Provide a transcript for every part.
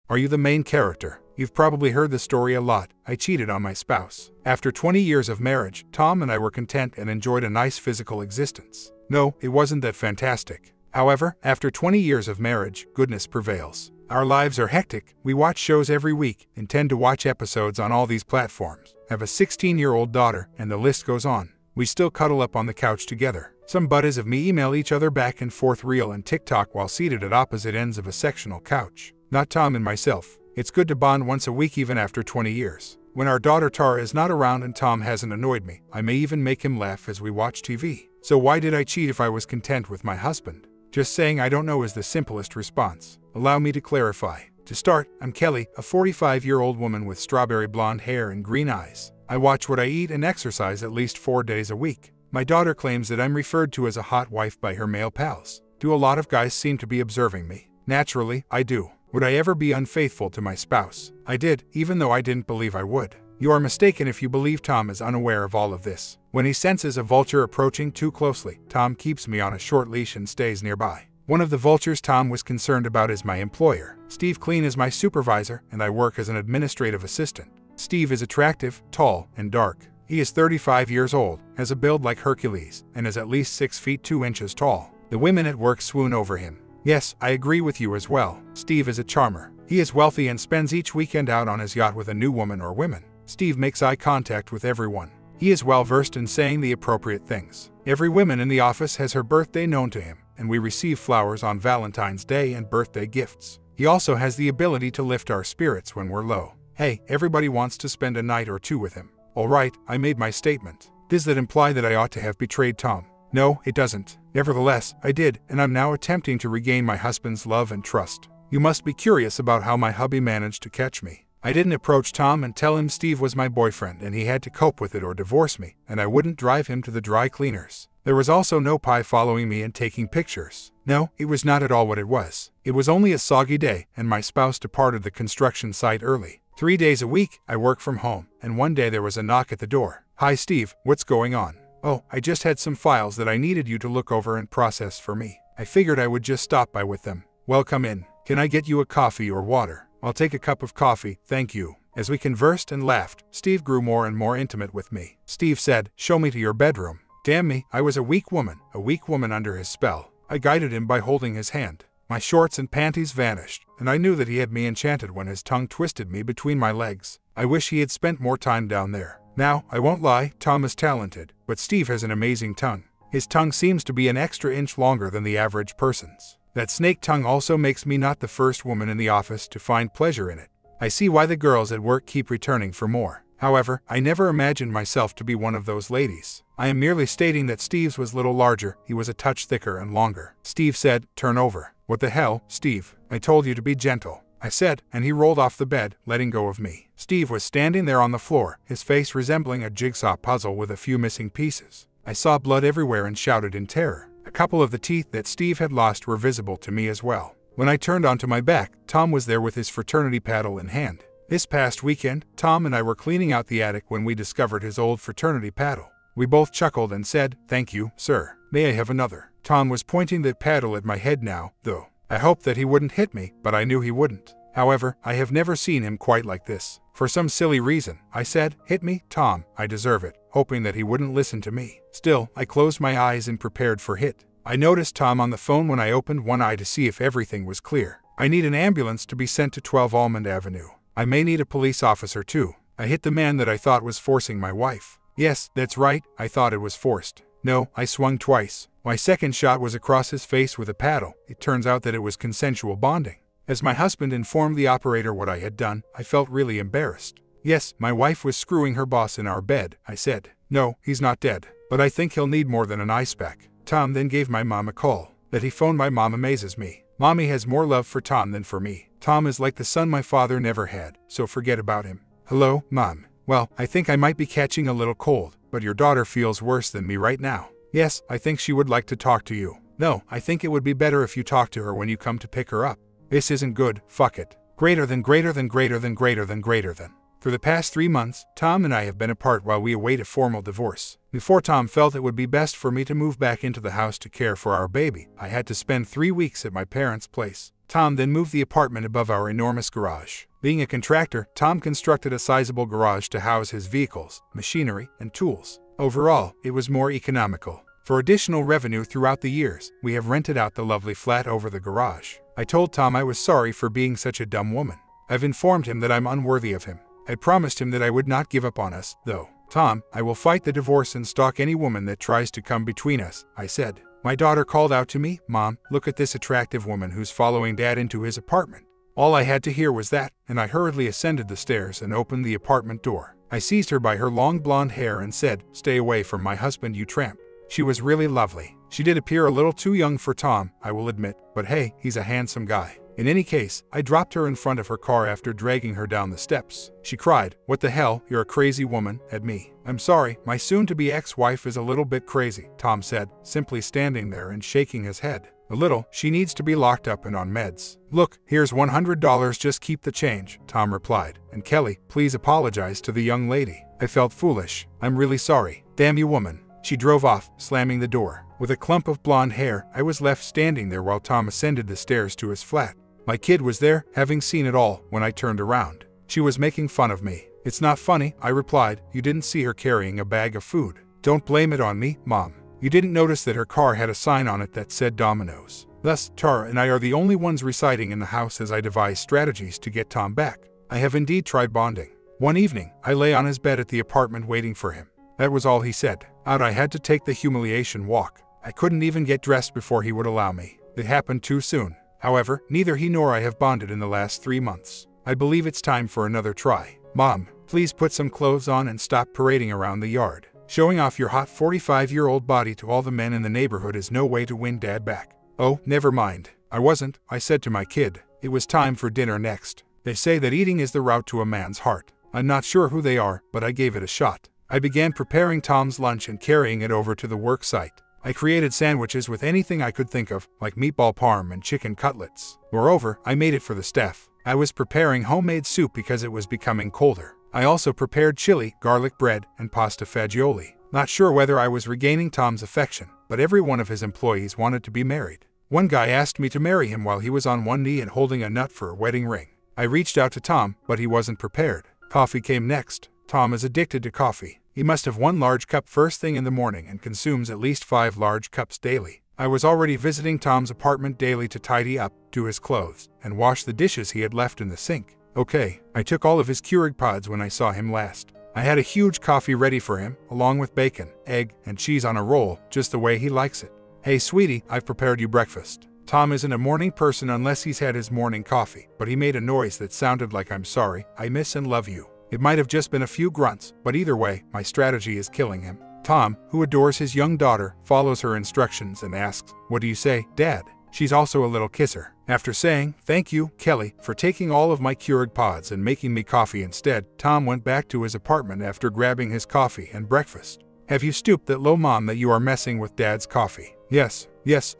Are you the main character? You've probably heard the story a lot. I cheated on my spouse. After 20 years of marriage, Tom and I were content and enjoyed a nice physical existence. No, it wasn't that fantastic. However, after 20 years of marriage, goodness prevails. Our lives are hectic. We watch shows every week, intend to watch episodes on all these platforms, have a 16-year-old daughter, and the list goes on. We still cuddle up on the couch together. Some buddies of me email each other back and forth reel and TikTok while seated at opposite ends of a sectional couch. Not Tom and myself. It's good to bond once a week even after 20 years. When our daughter Tara is not around and Tom hasn't annoyed me, I may even make him laugh as we watch TV. So why did I cheat if I was content with my husband? Just saying I don't know is the simplest response. Allow me to clarify. To start, I'm Kelly, a 45-year-old woman with strawberry blonde hair and green eyes. I watch what I eat and exercise at least 4 days a week. My daughter claims that I'm referred to as a hot wife by her male pals. Do a lot of guys seem to be observing me? Naturally, I do. Would I ever be unfaithful to my spouse? I did, even though I didn't believe I would. You are mistaken if you believe Tom is unaware of all of this. When he senses a vulture approaching too closely, Tom keeps me on a short leash and stays nearby. One of the vultures Tom was concerned about is my employer. Steve Clean is my supervisor, and I work as an administrative assistant. Steve is attractive, tall, and dark. He is 35 years old, has a build like Hercules, and is at least 6 feet 2 inches tall. The women at work swoon over him. Yes, I agree with you as well. Steve is a charmer. He is wealthy and spends each weekend out on his yacht with a new woman or women. Steve makes eye contact with everyone. He is well versed in saying the appropriate things. Every woman in the office has her birthday known to him, and we receive flowers on Valentine's Day and birthday gifts. He also has the ability to lift our spirits when we're low. Hey, everybody wants to spend a night or two with him. All right, I made my statement. Does that imply that I ought to have betrayed Tom? No, it doesn't. Nevertheless, I did, and I'm now attempting to regain my husband's love and trust. You must be curious about how my hubby managed to catch me. I didn't approach Tom and tell him Steve was my boyfriend and he had to cope with it or divorce me, and I wouldn't drive him to the dry cleaners. There was also no pie following me and taking pictures. No, it was not at all what it was. It was only a soggy day, and my spouse departed the construction site early. 3 days a week, I work from home, and one day there was a knock at the door. Hi Steve, what's going on? Oh, I just had some files that I needed you to look over and process for me. I figured I would just stop by with them. Well, come in. Can I get you a coffee or water? I'll take a cup of coffee, thank you. As we conversed and laughed, Steve grew more and more intimate with me. Steve said, show me to your bedroom. Damn me, I was a weak woman under his spell. I guided him by holding his hand. My shorts and panties vanished, and I knew that he had me enchanted when his tongue twisted me between my legs. I wish he had spent more time down there. Now, I won't lie, Tom is talented, but Steve has an amazing tongue. His tongue seems to be an extra inch longer than the average person's. That snake tongue also makes me not the first woman in the office to find pleasure in it. I see why the girls at work keep returning for more. However, I never imagined myself to be one of those ladies. I am merely stating that Steve's was little larger, he was a touch thicker and longer. Steve said, turn over. What the hell, Steve? I told you to be gentle. I said, and he rolled off the bed, letting go of me. Steve was standing there on the floor, his face resembling a jigsaw puzzle with a few missing pieces. I saw blood everywhere and shouted in terror. A couple of the teeth that Steve had lost were visible to me as well. When I turned onto my back, Tom was there with his fraternity paddle in hand. This past weekend, Tom and I were cleaning out the attic when we discovered his old fraternity paddle. We both chuckled and said, thank you, sir. May I have another? Tom was pointing that paddle at my head now, though. I hoped that he wouldn't hit me, but I knew he wouldn't. However, I have never seen him quite like this. For some silly reason, I said, hit me, Tom, I deserve it, hoping that he wouldn't listen to me. Still, I closed my eyes and prepared for hit. I noticed Tom on the phone when I opened one eye to see if everything was clear. I need an ambulance to be sent to 12 Almond Avenue. I may need a police officer too. I hit the man that I thought was forcing my wife. Yes, that's right, I thought it was forced. No, I swung twice. My second shot was across his face with a paddle. It turns out that it was consensual bonding. As my husband informed the operator what I had done, I felt really embarrassed. Yes, my wife was screwing her boss in our bed, I said. No, he's not dead, but I think he'll need more than an ice pack. Tom then gave my mom a call. That he phoned my mom amazes me. Mommy has more love for Tom than for me. Tom is like the son my father never had, so forget about him. Hello, Mom. Well, I think I might be catching a little cold, but your daughter feels worse than me right now. Yes, I think she would like to talk to you. No, I think it would be better if you talk to her when you come to pick her up. This isn't good, fuck it. Greater than greater than greater than greater than greater than. For the past 3 months, Tom and I have been apart while we await a formal divorce. Before Tom felt it would be best for me to move back into the house to care for our baby, I had to spend 3 weeks at my parents' place. Tom then moved the apartment above our enormous garage. Being a contractor, Tom constructed a sizable garage to house his vehicles, machinery, and tools. Overall, it was more economical. For additional revenue throughout the years, we have rented out the lovely flat over the garage. I told Tom I was sorry for being such a dumb woman. I've informed him that I'm unworthy of him. I promised him that I would not give up on us, though. Tom, I will fight the divorce and stalk any woman that tries to come between us, I said. My daughter called out to me, Mom, look at this attractive woman who's following Dad into his apartment. All I had to hear was that, and I hurriedly ascended the stairs and opened the apartment door. I seized her by her long blonde hair and said, Stay away from my husband, you tramp. She was really lovely. She did appear a little too young for Tom, I will admit, but hey, he's a handsome guy. In any case, I dropped her in front of her car after dragging her down the steps. She cried, What the hell, you're a crazy woman, at me. I'm sorry, my soon-to-be ex-wife is a little bit crazy, Tom said, simply standing there and shaking his head. A little, she needs to be locked up and on meds. Look, here's $100, just keep the change, Tom replied. And Kelly, please apologize to the young lady. I felt foolish. I'm really sorry. Damn you, woman. She drove off, slamming the door. With a clump of blonde hair, I was left standing there while Tom ascended the stairs to his flat. My kid was there, having seen it all, when I turned around. She was making fun of me. It's not funny, I replied. You didn't see her carrying a bag of food. Don't blame it on me, Mom. You didn't notice that her car had a sign on it that said Domino's. Thus, Tara and I are the only ones residing in the house as I devise strategies to get Tom back. I have indeed tried bonding. One evening, I lay on his bed at the apartment waiting for him. That was all he said. Out I had to take the humiliation walk. I couldn't even get dressed before he would allow me. It happened too soon. However, neither he nor I have bonded in the last 3 months. I believe it's time for another try. Mom, please put some clothes on and stop parading around the yard. Showing off your hot 45-year-old body to all the men in the neighborhood is no way to win Dad back. Oh, never mind. I wasn't, I said to my kid. It was time for dinner next. They say that eating is the route to a man's heart. I'm not sure who they are, but I gave it a shot. I began preparing Tom's lunch and carrying it over to the work site. I created sandwiches with anything I could think of, like meatball parm and chicken cutlets. Moreover, I made it for the staff. I was preparing homemade soup because it was becoming colder. I also prepared chili, garlic bread, and pasta fagioli. Not sure whether I was regaining Tom's affection, but every one of his employees wanted to be married. One guy asked me to marry him while he was on one knee and holding a nut for a wedding ring. I reached out to Tom, but he wasn't prepared. Coffee came next. Tom is addicted to coffee. He must have 1 large cup first thing in the morning and consumes at least 5 large cups daily. I was already visiting Tom's apartment daily to tidy up, do his clothes, and wash the dishes he had left in the sink. Okay, I took all of his Keurig pods when I saw him last. I had a huge coffee ready for him, along with bacon, egg, and cheese on a roll, just the way he likes it. Hey sweetie, I've prepared you breakfast. Tom isn't a morning person unless he's had his morning coffee, but he made a noise that sounded like I'm sorry, I miss and love you. It might have just been a few grunts, but either way, my strategy is killing him. Tom, who adores his young daughter, follows her instructions and asks, What do you say, Dad? She's also a little kisser. After saying, Thank you, Kelly, for taking all of my Keurig pods and making me coffee instead, Tom went back to his apartment after grabbing his coffee and breakfast. Have you stooped that low, Mom, that you are messing with Dad's coffee? Yes,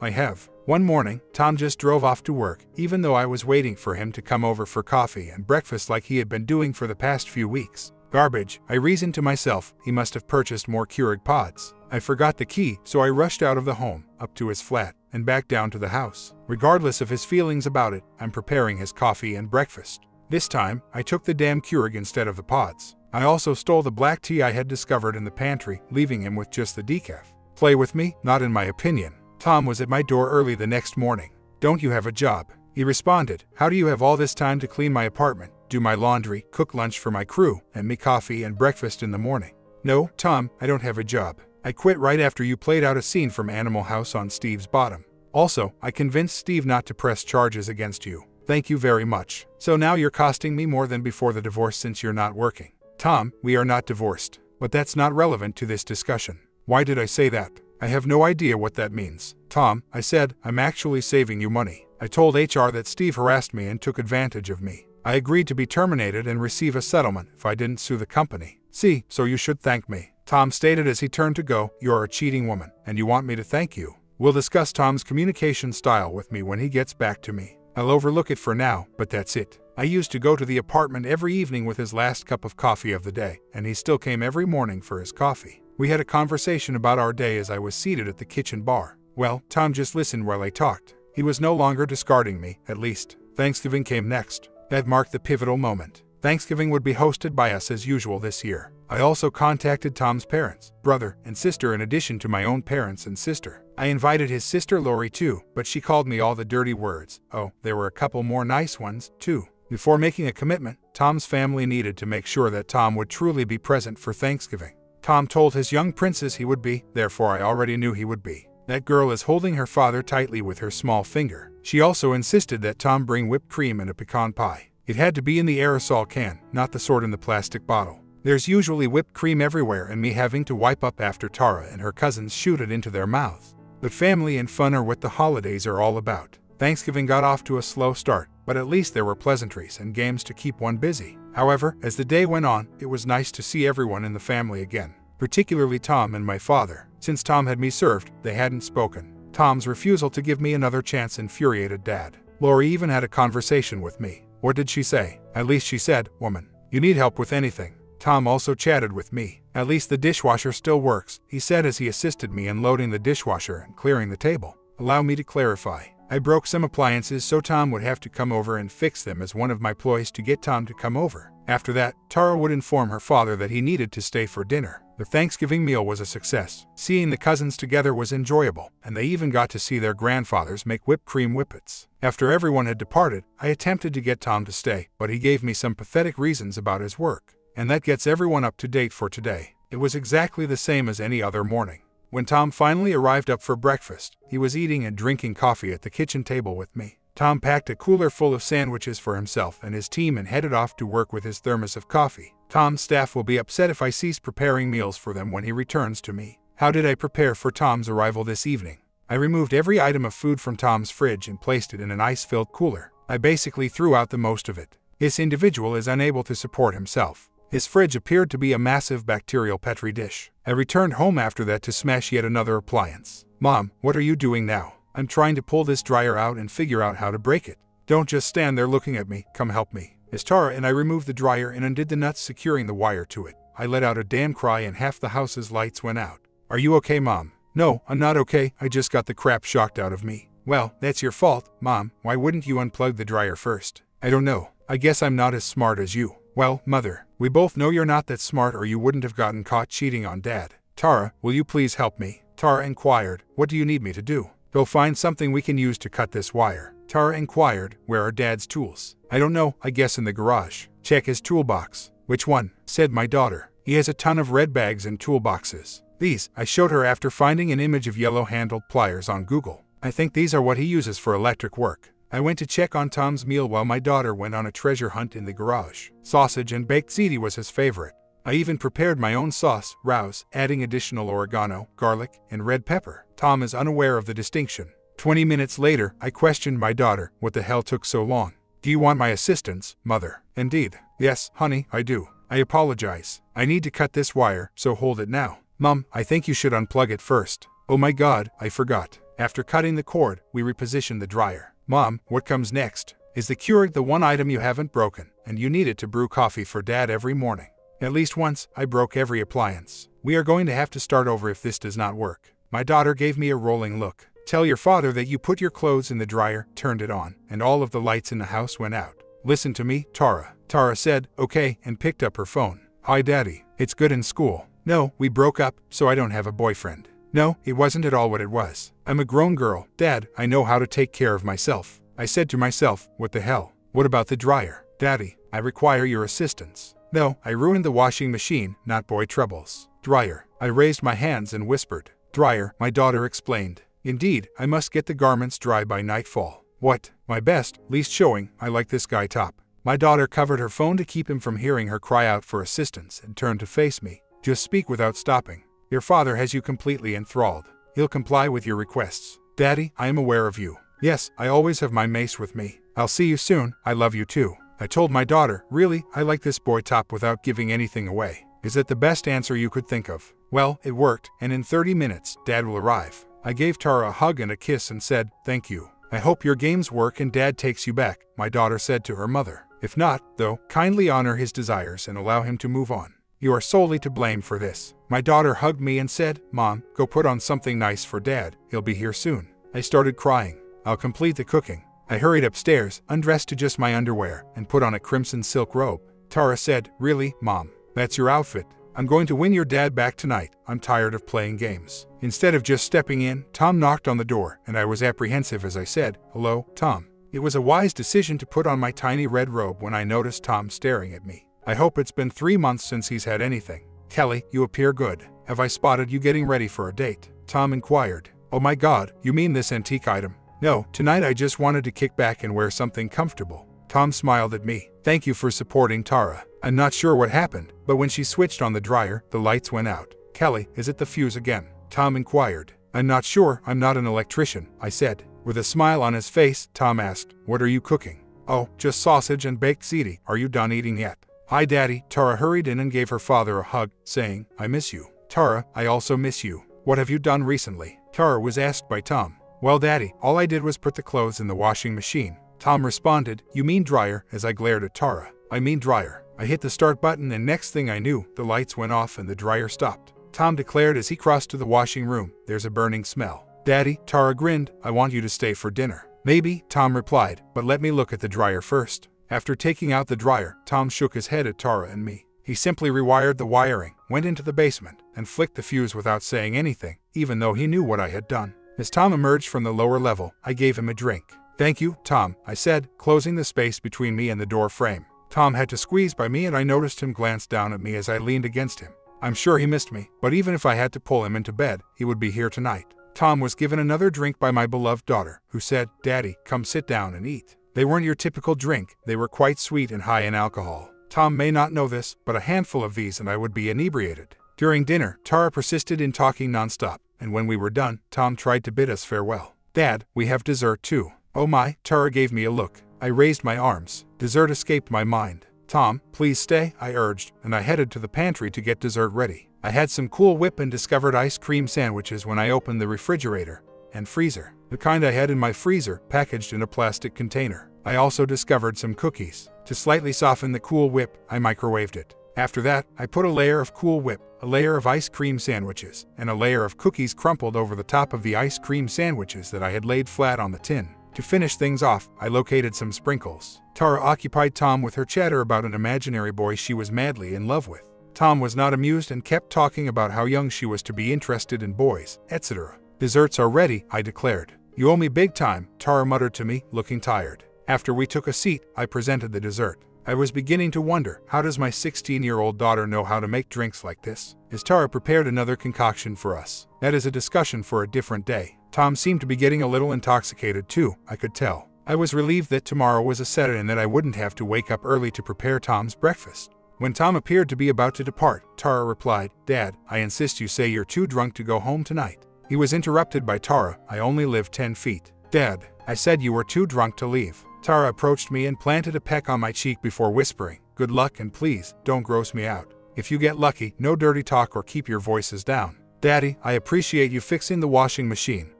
I have. One morning, Tom just drove off to work, even though I was waiting for him to come over for coffee and breakfast like he had been doing for the past few weeks. Garbage, I reasoned to myself, he must have purchased more Keurig pods. I forgot the key, so I rushed out of the home, up to his flat, and back down to the house. Regardless of his feelings about it, I'm preparing his coffee and breakfast. This time, I took the damn Keurig instead of the pods. I also stole the black tea I had discovered in the pantry, leaving him with just the decaf. Play with me? Not in my opinion. Tom was at my door early the next morning. Don't you have a job? He responded, How do you have all this time to clean my apartment, do my laundry, cook lunch for my crew, and make coffee and breakfast in the morning? No, Tom, I don't have a job. I quit right after you played out a scene from Animal House on Steve's bottom. Also, I convinced Steve not to press charges against you. Thank you very much. So now you're costing me more than before the divorce since you're not working. Tom, we are not divorced. But that's not relevant to this discussion. Why did I say that? I have no idea what that means. Tom, I said, I'm actually saving you money. I told HR that Steve harassed me and took advantage of me. I agreed to be terminated and receive a settlement if I didn't sue the company. See, so you should thank me. Tom stated as he turned to go, You're a cheating woman, and you want me to thank you. We'll discuss Tom's communication style with me when he gets back to me. I'll overlook it for now, but that's it. I used to go to the apartment every evening with his last cup of coffee of the day, and he still came every morning for his coffee. We had a conversation about our day as I was seated at the kitchen bar. Well, Tom just listened while I talked. He was no longer discarding me, at least. Thanksgiving came next. That marked the pivotal moment. Thanksgiving would be hosted by us as usual this year. I also contacted Tom's parents, brother, and sister in addition to my own parents and sister. I invited his sister Lori too, but she called me all the dirty words. Oh, there were a couple more nice ones, too. Before making a commitment, Tom's family needed to make sure that Tom would truly be present for Thanksgiving. Tom told his young princess he would be, therefore I already knew he would be. That girl is holding her father tightly with her small finger. She also insisted that Tom bring whipped cream and a pecan pie. It had to be in the aerosol can, not the sort in the plastic bottle. There's usually whipped cream everywhere and me having to wipe up after Tara and her cousins shoot it into their mouths. But family and fun are what the holidays are all about. Thanksgiving got off to a slow start, but at least there were pleasantries and games to keep one busy. However, as the day went on, it was nice to see everyone in the family again, particularly Tom and my father. Since Tom had me served, they hadn't spoken. Tom's refusal to give me another chance infuriated Dad. Lori even had a conversation with me. What did she say? At least she said, "Woman, you need help with anything." Tom also chatted with me. "At least the dishwasher still works," he said as he assisted me in loading the dishwasher and clearing the table. Allow me to clarify. I broke some appliances so Tom would have to come over and fix them as one of my ploys to get Tom to come over. After that, Tara would inform her father that he needed to stay for dinner. The Thanksgiving meal was a success. Seeing the cousins together was enjoyable, and they even got to see their grandfathers make whipped cream whippets. After everyone had departed, I attempted to get Tom to stay, but he gave me some pathetic reasons about his work. And that gets everyone up to date for today. It was exactly the same as any other morning. When Tom finally arrived up for breakfast, he was eating and drinking coffee at the kitchen table with me. Tom packed a cooler full of sandwiches for himself and his team and headed off to work with his thermos of coffee. Tom's staff will be upset if I cease preparing meals for them when he returns to me. How did I prepare for Tom's arrival this evening? I removed every item of food from Tom's fridge and placed it in an ice-filled cooler. I basically threw out the most of it. This individual is unable to support himself. His fridge appeared to be a massive bacterial petri dish. I returned home after that to smash yet another appliance. Mom, what are you doing now? I'm trying to pull this dryer out and figure out how to break it. Don't just stand there looking at me, come help me. As Tara and I removed the dryer and undid the nuts securing the wire to it, I let out a damn cry and half the house's lights went out. Are you okay, Mom? No, I'm not okay, I just got the crap shocked out of me. Well, that's your fault, Mom. Why wouldn't you unplug the dryer first? I don't know. I guess I'm not as smart as you. Well, Mother, we both know you're not that smart or you wouldn't have gotten caught cheating on Dad. Tara, will you please help me? Tara inquired, what do you need me to do? Go find something we can use to cut this wire. Tara inquired, where are Dad's tools? I don't know, I guess in the garage. Check his toolbox. Which one? Said my daughter. He has a ton of red bags and toolboxes. These, I showed her after finding an image of yellow-handled pliers on Google. I think these are what he uses for electric work. I went to check on Tom's meal while my daughter went on a treasure hunt in the garage. Sausage and baked ziti was his favorite. I even prepared my own sauce, Rouse, adding additional oregano, garlic, and red pepper. Tom is unaware of the distinction. 20 minutes later, I questioned my daughter, what the hell took so long? Do you want my assistance, Mother? Indeed. Yes, honey, I do. I apologize. I need to cut this wire, so hold it now. Mom, I think you should unplug it first. Oh my God, I forgot. After cutting the cord, we repositioned the dryer. Mom, what comes next? Is the Keurig the one item you haven't broken, and you need it to brew coffee for Dad every morning? At least once, I broke every appliance. We are going to have to start over if this does not work. My daughter gave me a rolling look. Tell your father that you put your clothes in the dryer, turned it on, and all of the lights in the house went out. Listen to me, Tara. Tara said, okay, and picked up her phone. Hi, Daddy. It's good in school. No, we broke up, so I don't have a boyfriend. No, it wasn't at all what it was. I'm a grown girl. Dad, I know how to take care of myself. I said to myself, what the hell? What about the dryer? Daddy, I require your assistance. No, I ruined the washing machine, not boy troubles. Dryer. I raised my hands and whispered. Dryer, my daughter explained. Indeed, I must get the garments dry by nightfall. What? My best, least showing, I like this guy top. My daughter covered her phone to keep him from hearing her cry out for assistance and turned to face me. Just speak without stopping. Your father has you completely enthralled. He'll comply with your requests. Daddy, I am aware of you. Yes, I always have my mace with me. I'll see you soon, I love you too. I told my daughter, really, I like this boy top without giving anything away. Is that the best answer you could think of? Well, it worked, and in 30 minutes, Dad will arrive. I gave Tara a hug and a kiss and said, thank you. I hope your games work and Dad takes you back, my daughter said to her mother. If not, though, kindly honor his desires and allow him to move on. You are solely to blame for this. My daughter hugged me and said, Mom, go put on something nice for Dad. He'll be here soon. I started crying. I'll complete the cooking. I hurried upstairs, undressed to just my underwear, and put on a crimson silk robe. Tara said, Really, Mom? That's your outfit? I'm going to win your dad back tonight. I'm tired of playing games. Instead of just stepping in, Tom knocked on the door, and I was apprehensive as I said, Hello, Tom. It was a wise decision to put on my tiny red robe when I noticed Tom staring at me. I hope it's been 3 months since he's had anything. Kelly, you appear good. Have I spotted you getting ready for a date? Tom inquired. Oh my God, you mean this antique item? No, tonight I just wanted to kick back and wear something comfortable. Tom smiled at me. Thank you for supporting Tara. I'm not sure what happened, but when she switched on the dryer, the lights went out. Kelly, is it the fuse again? Tom inquired. I'm not sure, I'm not an electrician, I said. With a smile on his face, Tom asked, What are you cooking? Oh, just sausage and baked ziti. Are you done eating yet? Hi Daddy. Tara hurried in and gave her father a hug, saying, I miss you. Tara, I also miss you. What have you done recently? Tara was asked by Tom. Well Daddy, all I did was put the clothes in the washing machine. Tom responded, You mean dryer, as I glared at Tara. I mean dryer. I hit the start button and next thing I knew, the lights went off and the dryer stopped. Tom declared as he crossed to the washing room, There's a burning smell. Daddy, Tara grinned, I want you to stay for dinner. Maybe, Tom replied, but let me look at the dryer first. After taking out the dryer, Tom shook his head at Tara and me. He simply rewired the wiring, went into the basement, and flicked the fuse without saying anything, even though he knew what I had done. As Tom emerged from the lower level, I gave him a drink. Thank you, Tom, I said, closing the space between me and the door frame. Tom had to squeeze by me and I noticed him glance down at me as I leaned against him. I'm sure he missed me, but even if I had to pull him into bed, he would be here tonight. Tom was given another drink by my beloved daughter, who said, Daddy, come sit down and eat. They weren't your typical drink, they were quite sweet and high in alcohol. Tom may not know this, but a handful of these and I would be inebriated. During dinner, Tara persisted in talking nonstop, and when we were done, Tom tried to bid us farewell. Dad, we have dessert too. Oh my, Tara gave me a look. I raised my arms. Dessert escaped my mind. Tom, please stay, I urged, and I headed to the pantry to get dessert ready. I had some Cool Whip and discovered ice cream sandwiches when I opened the refrigerator and freezer. The kind I had in my freezer, packaged in a plastic container. I also discovered some cookies. To slightly soften the Cool Whip, I microwaved it. After that, I put a layer of Cool Whip, a layer of ice cream sandwiches, and a layer of cookies crumpled over the top of the ice cream sandwiches that I had laid flat on the tin. To finish things off, I located some sprinkles. Tara occupied Tom with her chatter about an imaginary boy she was madly in love with. Tom was not amused and kept talking about how young she was to be interested in boys, etc. Desserts are ready, I declared. You owe me big time, Tara muttered to me, looking tired. After we took a seat, I presented the dessert. I was beginning to wonder, how does my 16-year-old daughter know how to make drinks like this? As Tara prepared another concoction for us. That is a discussion for a different day. Tom seemed to be getting a little intoxicated too, I could tell. I was relieved that tomorrow was a Saturday and that I wouldn't have to wake up early to prepare Tom's breakfast. When Tom appeared to be about to depart, Tara replied, Dad, I insist you say you're too drunk to go home tonight. He was interrupted by Tara, I only live 10 feet. Dad, I said you were too drunk to leave. Tara approached me and planted a peck on my cheek before whispering, Good luck and please, don't gross me out. If you get lucky, no dirty talk or keep your voices down. Daddy, I appreciate you fixing the washing machine,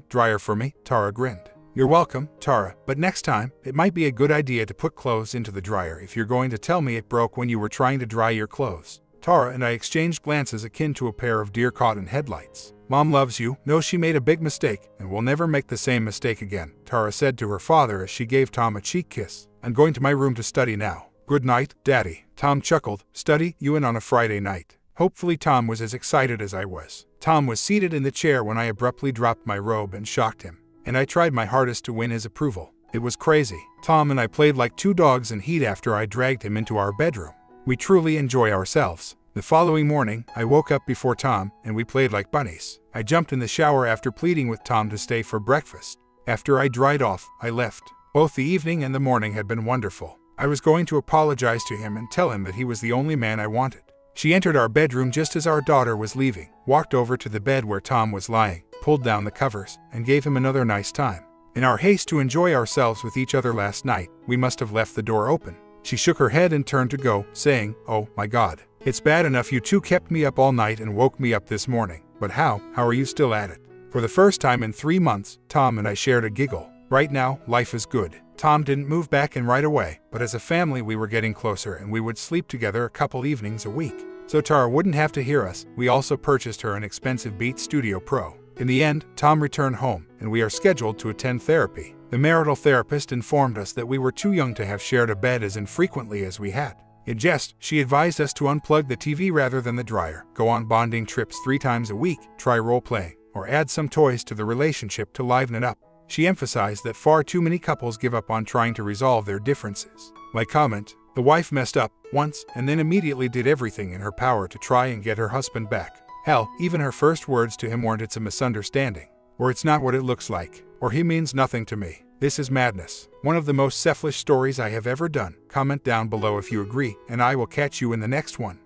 dryer for me, Tara grinned. You're welcome, Tara, but next time, it might be a good idea to put clothes into the dryer if you're going to tell me it broke when you were trying to dry your clothes. Tara and I exchanged glances akin to a pair of deer-caught headlights. Mom loves you, knows she made a big mistake, and will never make the same mistake again, Tara said to her father as she gave Tom a cheek kiss. I'm going to my room to study now. Good night, Daddy. Tom chuckled. Study, you in on a Friday night. Hopefully Tom was as excited as I was. Tom was seated in the chair when I abruptly dropped my robe and shocked him, and I tried my hardest to win his approval. It was crazy. Tom and I played like two dogs in heat after I dragged him into our bedroom. We truly enjoy ourselves. The following morning, I woke up before Tom, and we played like bunnies. I jumped in the shower after pleading with Tom to stay for breakfast. After I dried off, I left. Both the evening and the morning had been wonderful. I was going to apologize to him and tell him that he was the only man I wanted. She entered our bedroom just as our daughter was leaving, walked over to the bed where Tom was lying, pulled down the covers, and gave him another nice time. In our haste to enjoy ourselves with each other last night, we must have left the door open. She shook her head and turned to go, saying, Oh, my God. It's bad enough you two kept me up all night and woke me up this morning, but how are you still at it? For the first time in 3 months, Tom and I shared a giggle. Right now, life is good. Tom didn't move back in right away, but as a family we were getting closer and we would sleep together a couple evenings a week. So Tara wouldn't have to hear us. We also purchased her an expensive Beats Studio Pro. In the end, Tom returned home, and we are scheduled to attend therapy. The marital therapist informed us that we were too young to have shared a bed as infrequently as we had. In jest, she advised us to unplug the TV rather than the dryer, go on bonding trips 3 times a week, try role-playing, or add some toys to the relationship to liven it up. She emphasized that far too many couples give up on trying to resolve their differences. Like comment, the wife messed up once and then immediately did everything in her power to try and get her husband back. Hell, even her first words to him weren't "it's a misunderstanding," or "it's not what it looks like," or "he means nothing to me." This is madness. One of the most selfish stories I have ever done. Comment down below if you agree, and I will catch you in the next one.